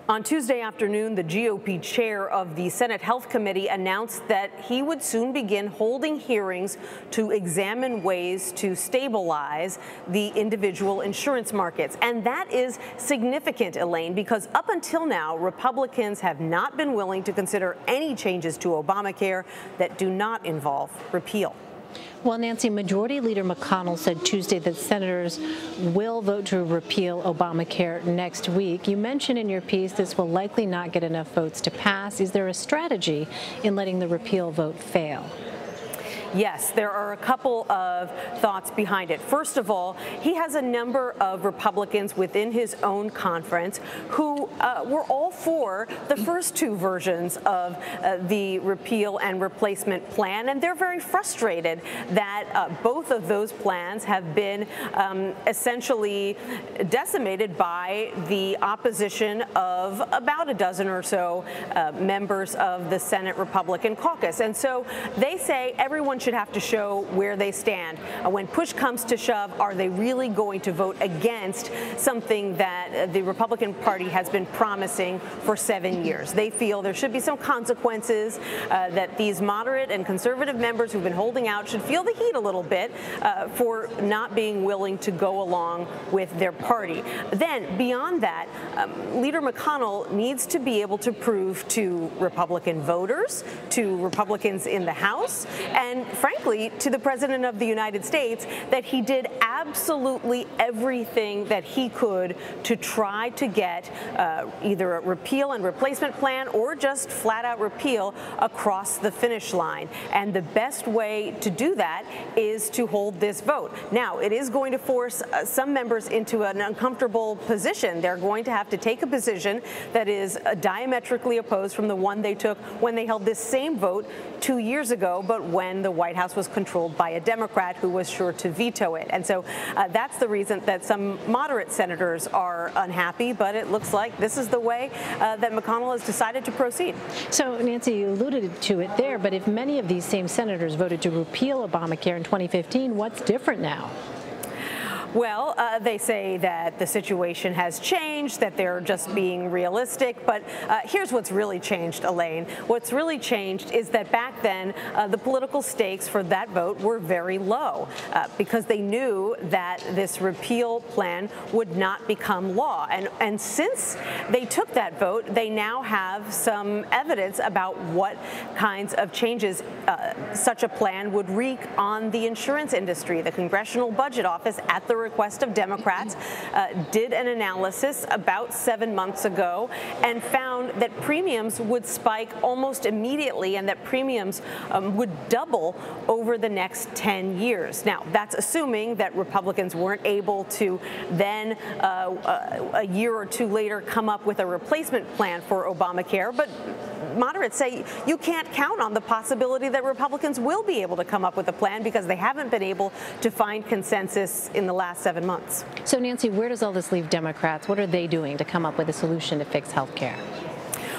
On Tuesday afternoon, the GOP chair of the Senate Health Committee announced that he would soon begin holding hearings to examine ways to stabilize the individual insurance markets. And that is significant, Elaine, because up until now, Republicans have not been willing to consider any changes to Obamacare that do not involve repeal. Well, Nancy, Majority Leader McConnell said Tuesday that senators will vote to repeal Obamacare next week. You mentioned in your piece this will likely not get enough votes to pass. Is there a strategy in letting the repeal vote fail? Yes, there are a couple of thoughts behind it. First of all, he has a number of Republicans within his own conference who were all for the first two versions of the repeal and replacement plan, and they're very frustrated that both of those plans have been essentially decimated by the opposition of about a dozen or so members of the Senate Republican caucus. And so they say everyone should have to show where they stand. When push comes to shove, are they really going to vote against something that the Republican Party has been promising for 7 years? They feel there should be some consequences, that these moderate and conservative members who've been holding out should feel the heat a little bit for not being willing to go along with their party. Then, beyond that, Leader McConnell needs to be able to prove to Republican voters, to Republicans in the House, and frankly, to the President of the United States, that he did absolutely everything that he could to try to get either a repeal and replacement plan or just flat out repeal across the finish line. And the best way to do that is to hold this vote. Now, it is going to force some members into an uncomfortable position. They're going to have to take a position that is diametrically opposed from the one they took when they held this same vote 2 years ago, but when the White House was controlled by a Democrat who was sure to veto it. And so that's the reason that some moderate senators are unhappy, but it looks like this is the way that McConnell has decided to proceed. So, Nancy, you alluded to it there, but if many of these same senators voted to repeal Obamacare in 2015, what's different now? Well, they say that the situation has changed, that they're just being realistic. But here's what's really changed, Elaine. What's really changed is that back then, the political stakes for that vote were very low because they knew that this repeal plan would not become law. And since they took that vote, they now have some evidence about what kinds of changes such a plan would wreak on the insurance industry. The Congressional Budget Office, at the request of Democrats, did an analysis about 7 months ago and found that premiums would spike almost immediately and that premiums would double over the next 10 years. Now, that's assuming that Republicans weren't able to then, a year or two later, come up with a replacement plan for Obamacare. But moderates say you can't count on the possibility that Republicans will be able to come up with a plan because they haven't been able to find consensus in the last 7 months. So, Nancy, where does all this leave Democrats? What are they doing to come up with a solution to fix health care?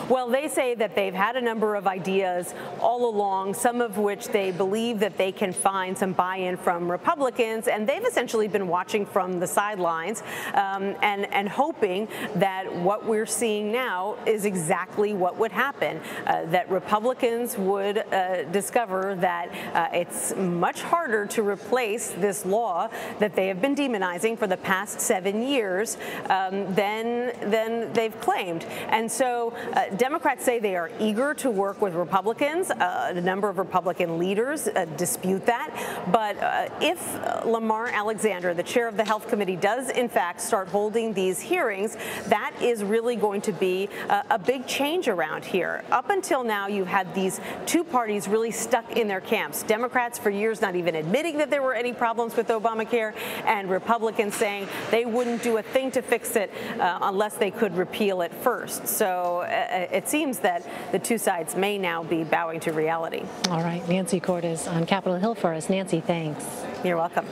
Well, they say that they've had a number of ideas all along, some of which they believe that they can find some buy-in from Republicans, and they've essentially been watching from the sidelines and hoping that what we're seeing now is exactly what would happen, that Republicans would discover that it's much harder to replace this law that they have been demonizing for the past 7 years than they've claimed. And so Democrats say they are eager to work with Republicans. A number of Republican leaders dispute that. But if Lamar Alexander, the chair of the Health Committee, does in fact start holding these hearings, that is really going to be a big change around here. Up until now, you've had these two parties really stuck in their camps. Democrats for years not even admitting that there were any problems with Obamacare, and Republicans saying they wouldn't do a thing to fix it unless they could repeal it first. So it seems that the two sides may now be bowing to reality. All right, Nancy Cordes on Capitol Hill for us. Nancy, thanks. You're welcome.